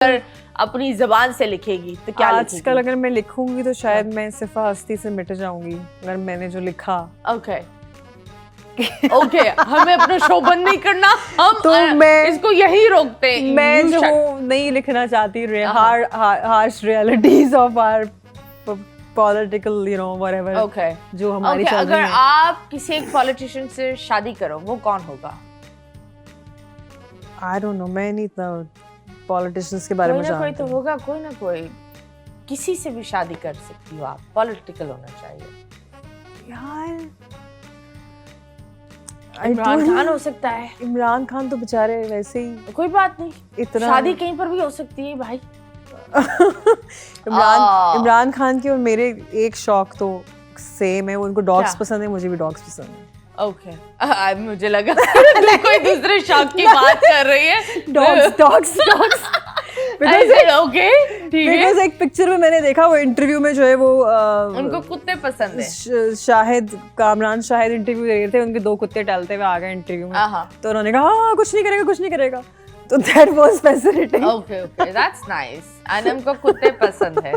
अगर अपनी जबान से लिखेगी तो क्या आजकल अगर मैं लिखूंगी तो शायद मैं सिफा हस्ती से मिट जाऊंगी अगर मैंने जो लिखा। ओके ओके हमें अपना शो बंद नहीं करना, हम तो मैं इसको यही रोकते हैं। मैं जो हूँ नहीं लिखना चाहती harsh realities of our political you know whatever. Okay जो हमारी चल रही अगर है। आप किसी एक पॉलिटिशियन से शादी करो वो कौन होगा? आई डोंट नो, मैं नहीं इतना पॉलिटिशियंस के बारे में जानती। कोई तो होगा, कोई ना कोई। किसी से भी शादी कर सकती हो आप, पॉलिटिकल होना चाहिए। यार इमरान खान हो सकता है। इमरान खान तो बेचारे वैसे ही, कोई बात नहीं, इतना शादी कहीं पर भी हो सकती है भाई। इमरान खान के और मेरे एक शौक तो सेम है, उनको डॉग्स पसंद है, मुझे भी डॉग्स पसंद है। ओके मुझे लगा कोई दूसरे शौक की बात कर रही है। डॉग्स ओके ठीक है। बिकॉज़ एक पिक्चर में मैंने देखा, वो इंटरव्यू में जो है वो उनको कुत्ते पसंद है। कामरान शाहिद इंटरव्यू दे रहे थे, उनके दो कुत्ते टहलते हुए आ गए इंटरव्यू में, तो उन्होंने कहा हाँ कुछ नहीं करेगा। तो that was fascinating. Okay that's nice. Anam को कुत्ते पसंद है।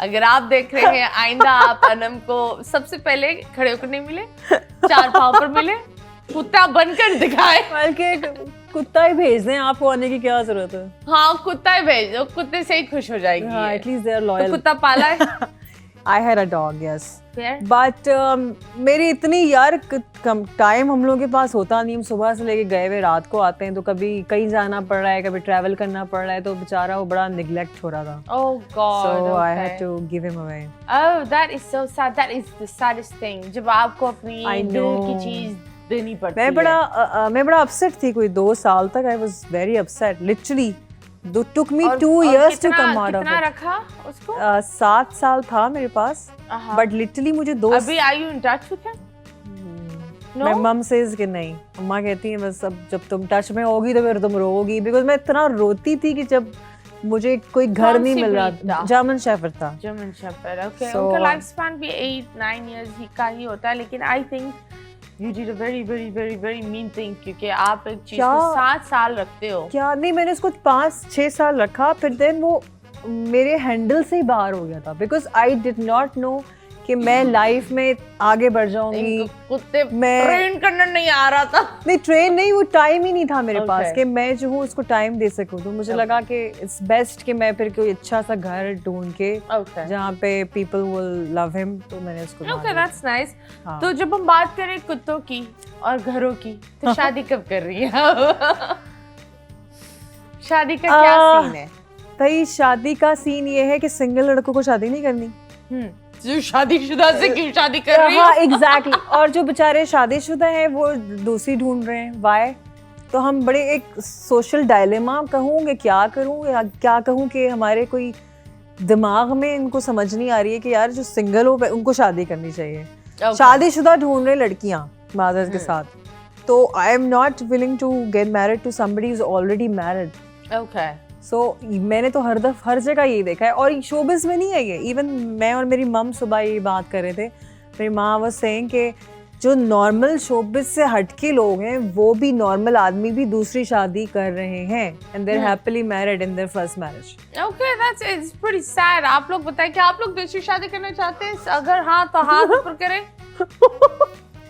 अगर आप देख रहे हैं, आइंदा आप अनम को सबसे पहले खड़े होकर नहीं मिले, चार पांव पर मिले, कुत्ता बनकर दिखाए। बल्कि कुत्ता ही भेज दें, आपको आने की क्या जरूरत है। हाँ कुत्ता ही भेज दो, कुत्ते से ही खुश हो जाएगी। हाँ, एटलीस्ट दे आर लॉयल। तो कुत्ता पाला है? I had a dog, yes. But मेरी इतनी यार कम टाइम हम लोगों के पास होता नहीं। हम सुबह से लेके गए हुए रात को आते हैं, तो कभी कहीं जाना पड़ रहा है, कभी ट्रैवल करना पड़ रहा है, तो बेचारा वो बड़ा निगलेक्ट हो रहा था। Oh God. So I had to give him away. Oh, that is so sad. That is the saddest thing. जब आपको अपनी दिल की चीज देनी पड़ती है। मैं बड़ा अपसेट थी, कोई 2 साल तक I was very upset. Literally. Took me 2 years to come out of it. कितना रखा उसको? 7 साल था मेरे पास, but literally मुझे 2। अभी are you in touch with him? My mom says कि नहीं, अम्मा कहती है बस अब जब तुम टच में होगी तो फिर तुम रोगी, बिकॉज मैं इतना रोती थी कि जब मुझे कोई घर नहीं मिल रहा। जर्मन शेफर्ड था। German shepherd, okay. उनका लाइफ स्पैन भी 8-9 years ही का ही होता है, लेकिन I think You did a very very very very mean thing, क्योंकि आप एक चीज को 7 साल रखते हो। क्या नहीं, मैंने उसको 5-6 साल रखा, फिर देन वो मेरे हैंडल से ही बाहर हो गया था, because I did not know कि मैं लाइफ में आगे बढ़ जाऊंगी। कुत्ते ट्रेन करना नहीं आ रहा था। नहीं ट्रेन नहीं, वो टाइम ही नहीं था मेरे पास कि मैं जो हूँ उसको टाइम दे सकूँ। तो मुझे लगा कि इट्स बेस्ट कि मैं फिर कोई अच्छा सा घर ढूंढ के जहाँ पे पीपल विल लव हिम, तो मैंने उसको। Okay that's nice. तो जब हम बात करें कुत्तों की और घरों की, तो शादी कब कर रही है? शादी का क्या सीन है भाई? शादी का सीन ये है कि सिंगल लड़कों को शादी नहीं करनी। जो शादीशुदा से क्यों शादी कर रही है? हाँ एग्जैक्टली। और जो बेचारे शादीशुदा हैं वो दूसरी ढूंढ रहे हैं। वाई? तो हम बड़े एक सोशल डायलेमा कहूँ कि क्या करूँ या क्या कहूँ कि हमारे कोई दिमाग में इनको समझ नहीं आ रही है कि यार जो सिंगल हो उनको शादी करनी चाहिए। शादीशुदा ढूंढ रहे लड़कियाँ मादर के साथ, तो I am not willing to get married to somebody is already married. Okay so मैंने तो हर जगह यही देखा है, और शोबिज़ में नहीं है ये। इवन मैं और मेरी मम सुबह ये बात कर रहे थे, मेरी माँ वाज सेइंग कि जो नॉर्मल शोबिज़ से हटके लोग हैं वो भी, नॉर्मल आदमी भी दूसरी शादी कर रहे हैं, and they are happily married in their first marriage. Okay that's it's pretty sad. आप लोग बताएं कि आप लोग दूसरी शादी करना चाहते हैं? अगर हाँ तो हाथ ऊपर करें।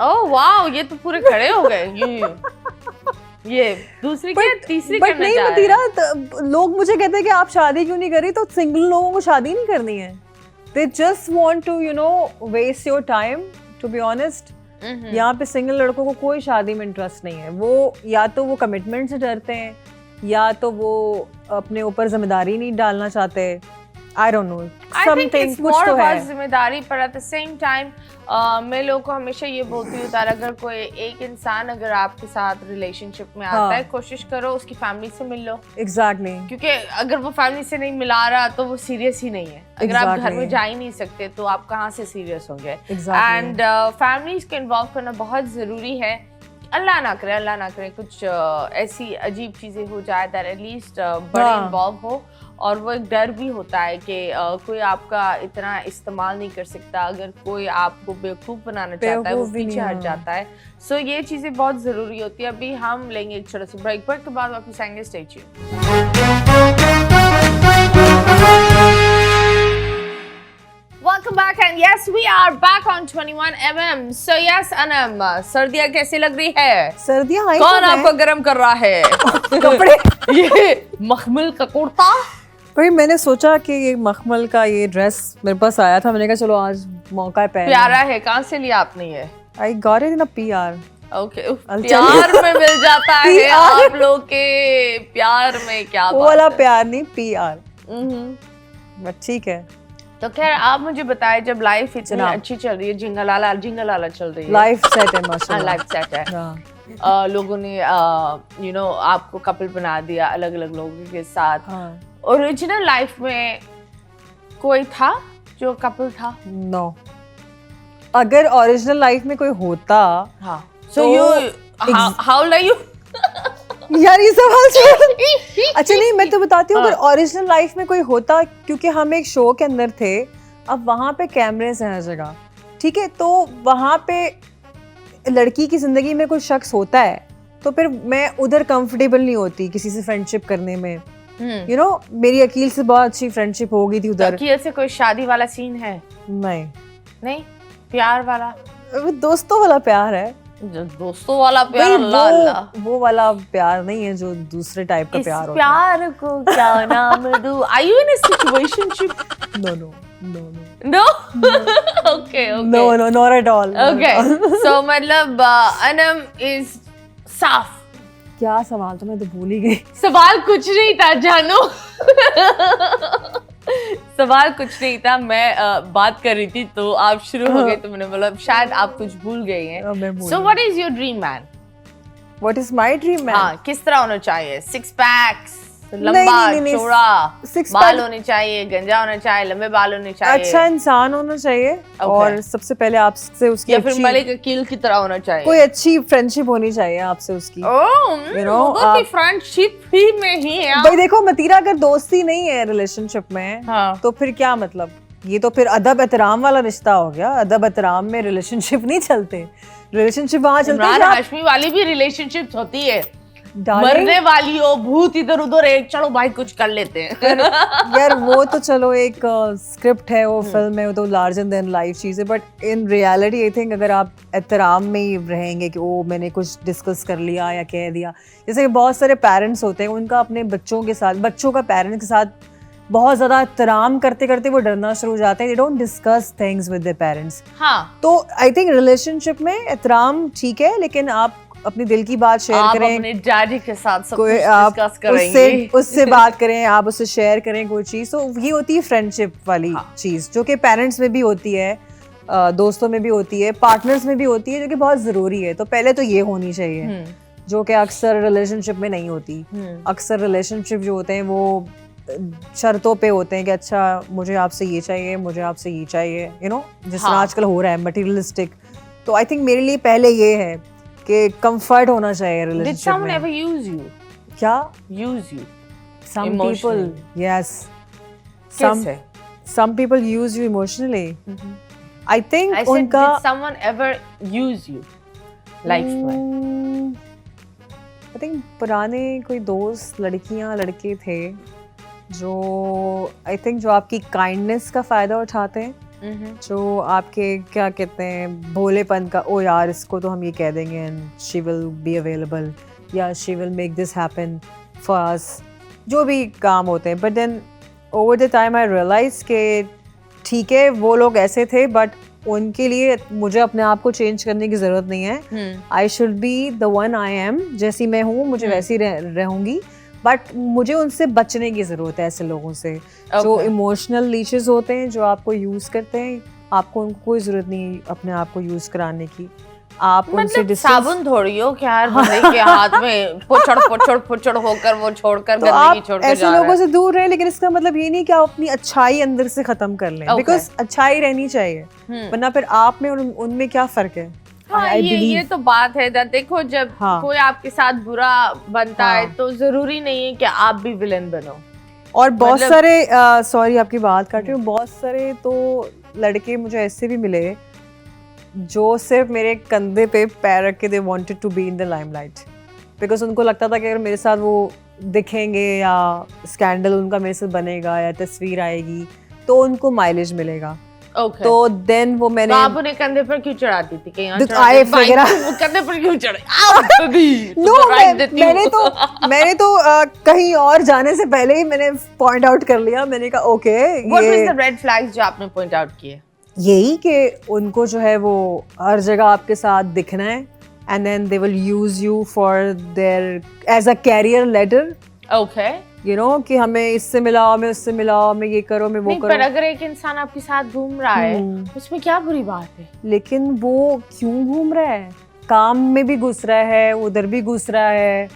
ओह वाओ, ये तो पूरे खड़े हो गए। ये दूसरी क्या तीसरी करना नहीं मतीरा, लोग मुझे कहते हैं कि आप शादी क्यों नहीं करी, तो सिंगल लोगों को शादी नहीं करनी है। They just want to you know waste your time, to be honest. यहाँ पे सिंगल लड़कों को कोई शादी में इंटरेस्ट नहीं है। वो या तो वो कमिटमेंट से डरते हैं, या तो वो अपने ऊपर जिम्मेदारी नहीं डालना चाहते। I don't know. Something कुछ तो है जिम्मेदारी, पर at the same time मैं लोगों को हमेशा ये बोलती हूँ तार, अगर कोई एक इंसान अगर आपके साथ रिलेशनशिप में आता है, कोशिश करो उसकी फैमिली से मिल लो। Exactly. क्योंकि अगर वो फैमिली से नहीं मिला रहा तो वो सीरियस ही नहीं है। अगर आप घर में जा ही नहीं सकते तो आप कहाँ से सीरियस होंगे? एंड फैमिलीज को इन्वॉल्व करना बहुत जरूरी है। अल्लाह ना करे कुछ ऐसी अजीब चीजें हो जाए दैट एटलीस्ट बड़े इन्वॉल्व हो, और वो एक डर भी होता है कि कोई आपका इतना इस्तेमाल नहीं कर सकता। अगर कोई आपको बेवकूफ़ बनाना चाहता है वो पीछे हट जाता है। सो ये चीज़ें बहुत ज़रूरी होती है। अभी हम लेंगे एक छोटा सा ब्रेक के बाद वापस आएंगे। Stay tuned. are back on 21mm. So yes, Anam, सर्दियाँ कैसी लग रही है? सर्दियाँ आई कौन आपको गर्म कर रहा है? कपड़े ये मखमल का कुर्ता? भाई मैंने सोचा कि ये मखमल का ये ड्रेस मेरे पास आया था, मैंने कहा चलो आज मौका है पहन। प्यारा है, कहाँ से लिया आपने ये? I got it in a PR. Okay, प्यार में मिल जाता है आप लोग के प्यार में, क्या वो वाला प्यार नहीं, PR। बट ठीक है। तो खैर आप मुझे बताएं, जब लाइफ इतनी अच्छी चल रही है, जिंगलाला चल रही है, लाइफ सेट है माशाल्लाह, लाइफ सेट है, लोगों ने यू नो आपको कपल बना दिया अलग अलग लोगों के साथ। ओरिजिनल लाइफ में कोई था जो कपल था? नो। अगर ओरिजिनल लाइफ में कोई होता, हाँ, so you how like you यार ये सवाल छोड़। अच्छा नहीं, मैं तो बताती हूँ, अगर ओरिजिनल लाइफ में कोई होता, क्योंकि हम एक शो के अंदर थे, अब वहाँ पे कैमरेज हैं हर जगह, ठीक है, तो वहाँ पे लड़की की जिंदगी में कोई शख्स होता है तो फिर मैं उधर कंफर्टेबल नहीं होती किसी से फ्रेंडशिप करने में। यू नो, मेरी अकील से बहुत अच्छी फ्रेंडशिप हो गई थी उधर। अकील से कोई शादी वाला सीन है? नहीं नहीं, प्यार वाला, दोस्तों वाला प्यार है। दोस्तों वाला प्यार? वो वाला प्यार नहीं है जो दूसरे टाइप का प्यार होता है। प्यार को क्या नाम दूं? Are you in a situationship? No. No? Okay. No, not at all. Okay. So मतलब अनम is साफ। क्या सवाल था, मैं तो भूल ही गई। सवाल कुछ नहीं था जानू। सवाल कुछ नहीं था, मैं बात कर रही थी तो आप शुरू हो गए, तो मैंने बोला शायद आप कुछ भूल गए हैं। So what is your dream man? What is my dream man? हाँ, किस तरह होना चाहिए? सिक्स पैक्स, लंबा चौड़ा, बाल होने चाहिए, गंजा होना चाहिए, लंबे बाल होने चाहिए, अच्छा इंसान होना चाहिए, और सबसे पहले आपसे उसकी या फिर मलिक अकील की तरह होना चाहिए, कोई अच्छी फ्रेंडशिप होनी चाहिए आपसे उसकी। you know, फ्रेंडशिप ही में ही है। भाई देखो, मतीरा अगर दोस्ती नहीं है रिलेशनशिप में, तो फिर क्या मतलब? ये तो फिर अदब एहतराम वाला रिश्ता हो गया। अदब एहतराम में रिलेशनशिप नहीं चलते, रिलेशनशिप वहाँ चलती है। हाशमी वाली भी रिलेशनशिप होती है, मरने वाली हो, भूत इधर उधर है, चलो भाई कुछ कर लेते हैं। यार वो तो चलो एक स्क्रिप्ट है, वो फिल्म है, वो तो लार्जर देन लाइफ चीज़ है, but in reality I think अगर आप एहतराम में ही रहेंगे कि ओ मैंने कुछ डिस्कस कर लिया या कह दिया, जैसे कि बहुत सारे पेरेंट्स होते हैं, उनका अपने बच्चों के साथ, बच्चों का पेरेंट्स के साथ बहुत ज़्यादा एहतराम करते करते वो डरना शुरू हो जाते हैं। They don't discuss things with their parents. हाँ, तो आई थिंक रिलेशनशिप में एहतराम ठीक है, लेकिन आप अपनी दिल की बात शेयर करें, आप अपने डैडी के साथ सब कुछ डिस्कस करेंगे, उससे बात करें, आप उससे शेयर करें कोई चीज़, तो ये होती है फ्रेंडशिप वाली चीज़, जो कि पेरेंट्स में भी होती है, दोस्तों में भी होती है, पार्टनर्स में भी होती है, जो कि बहुत ज़रूरी है। तो पहले तो ये होनी चाहिए, जो कि अक्सर रिलेशनशिप में नहीं होती। अक्सर रिलेशनशिप जो होते हैं वो शर्तों पे होते हैं कि अच्छा मुझे आपसे ये चाहिए, मुझे आपसे ये चाहिए, यू नो, जिस तरह आजकल हो रहा है मटेरियलिस्टिक। तो आई थिंक मेरे लिए पहले ये है कि कंफर्ट होना चाहिए रिलेशनशिप में। Did someone ever use you? क्या? Use you? Some people, yes. Some people use you emotionally. I think I said, उनका did someone ever use you life में? I think पुराने कोई दोस्त, लड़कियां लड़के थे जो आई थिंक जो आपकी काइंडनेस का फायदा उठाते हैं, जो आपके क्या कहते हैं भोलेपन का, ओ यार इसको तो हम ये कह देंगे and she will be available, या she will make this happen for us, जो भी काम होते हैं। But then over the time I realise के ठीक है वो लोग ऐसे थे, बट उनके लिए मुझे अपने आप को चेंज करने की ज़रूरत नहीं है। I should be the one I am, जैसी मैं हूँ मुझे वैसी रहूँगी, बट मुझे उनसे बचने की ज़रूरत है, ऐसे लोगों से जो इमोशनल लीचेस होते हैं, जो आपको यूज़ करते हैं। आपको उनको कोई ज़रूरत नहीं अपने आप को यूज़ कराने की। आप उनसे साबुन थोड़ी हो क्या यार, बंदे के हाथ में पुचड़ होकर वो छोड़कर तो आप ऐसे लोगों से दूर रहें, लेकिन इसका मतलब ये नहीं कि आप अपनी अच्छाई अंदर से खत्म कर लें, बिकॉज अच्छाई रहनी चाहिए, वरना फिर आप में और उनमें क्या फ़र्क है। हाँ, ये तो बात है। देखो जब कोई आपके साथ बुरा बनता है तो जरूरी नहीं है कि आप भी विलन बनो। और बहुत सारे सॉरी आपकी बात काट रही हूँ, बहुत सारे तो लड़के मुझे ऐसे भी मिले जो सिर्फ मेरे कंधे पे पैर रख के they wanted to be in the limelight, because उनको लगता था कि अगर मेरे साथ वो दिखेंगे या स्कैंडल उनका मेरे साथ बनेगा या तस्वीर आएगी तो उनको माइलेज मिलेगा। Okay. तो देन वो मैंने तो आप उन्हें कंधे पर क्यों चढ़ाती थी? कहीं और तो चढ़ाती आए थी? बाइक वगैरह। वो कंधे पर क्यों चढ़ाई? नो मैंने तो कहीं और जाने से पहले ही मैंने पॉइंट आउट कर लिया, मैंने कहा okay What was the red flags जो आपने पॉइंट आउट किए? यही कि उनको जो है वो हर जगह आपके साथ दिखना है and then they will use you for their as a career ladder, Okay. You know कि हमें इससे मिलाओ, मैं उससे मिलाओ, मैं ये करो, मैं वो नहीं, पर करो। अगर एक इंसान आपके साथ घूम रहा है उसमें क्या बुरी बात है? लेकिन वो क्यों घूम रहा है? काम में भी घुस रहा है, उधर भी घुस रहा है,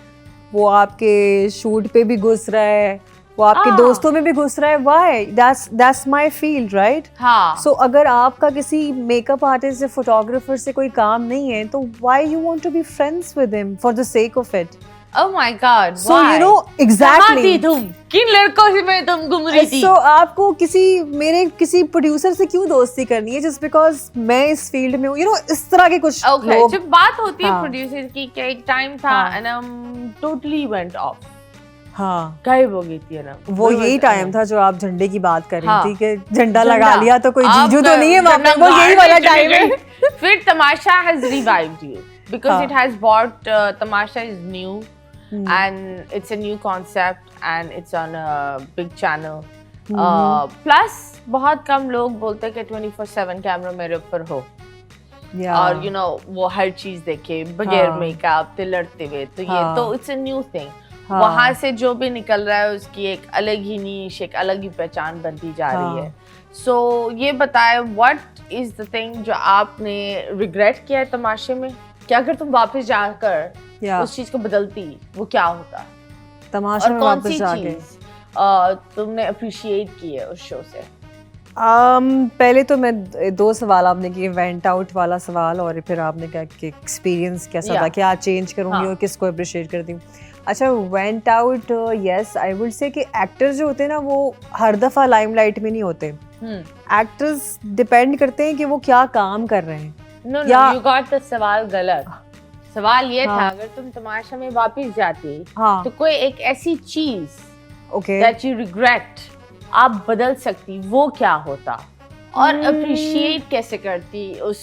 वो आपके शूट पे भी घुस रहा है, वो आपके दोस्तों में भी घुस रहा है। Why? That's my field, right? हाँ. सो अगर आपका किसी मेकअप आर्टिस्ट या फोटोग्राफर से कोई काम नहीं है तो why you want to be friends with him for the sake of it? Oh my God. So you why? No कहाँ एग्जैक्टली थी तुम? किन लड़कों से में तुम घूम रही थी? सो आपको मेरे किसी प्रोड्यूसर से क्यों दोस्ती करनी है जस्ट बिकॉज मैं इस फील्ड में हूँ, यू नो इस तरह के कुछ Okay. लोग। जब बात होती है हाँ. प्रोड्यूसर की कि एक टाइम था हाँ. and totally went off. हाँ, गायब हो गई थी ना. वो यही टाइम था जो आप झंडे की बात कर रही हाँ. थी कि झंडा लगा लिया तो कोई आप जीजू तो नहीं है वहाँ पे, वो झंडा यही गाड़ वाला के टाइम चली है। गई। फिर तमाशा has revived you because हाँ. it has brought Tamasha is new and it's a new concept and it's on a big channel. Plus बहुत कम लोग बोलते हैं कि 24/7 कैमरा मेरे ऊपर हो और you know वो हर चीज देखे बगैर मेकअप ते लड़ते हुए, तो ये तो it's a new thing. वहां से जो भी निकल रहा है उसकी एक अलग ही नीश, एक अलग ही पहचान बनती जा रही है. सो ये बताए व्हाट इज द थिंग जो आपने रिग्रेट किया है तमाशे में, कि अगर तुम वापस जाकर उस चीज को बदलती वो क्या होता? तमाशा में वापस जाके तुमने अप्रिशिएट की है उस शो से? पहले तो मैं दो सवाल आपने किए, वेंट आउट वाला सवाल और फिर आपने कहा कि एक्सपीरियंस कैसा था, क्या चेंज करूंगी और किसको अप्रिशिएट करती हूँ। अच्छा, went out, yes I would say कि एक्टर्स जो होते हैं ना वो हर दफा लाइमलाइट में नहीं होते। एक्टर्स डिपेंड करते हैं कि वो क्या काम कर रहे हैं। नो यू गॉट द सवाल गलत। सवाल ये था अगर तुम तमाशा में वापस जाती तो कोई एक ऐसी चीज दैट यू रिग्रेट आप बदल सकती, वो क्या होता और अप्रिशिएट कैसे करती उस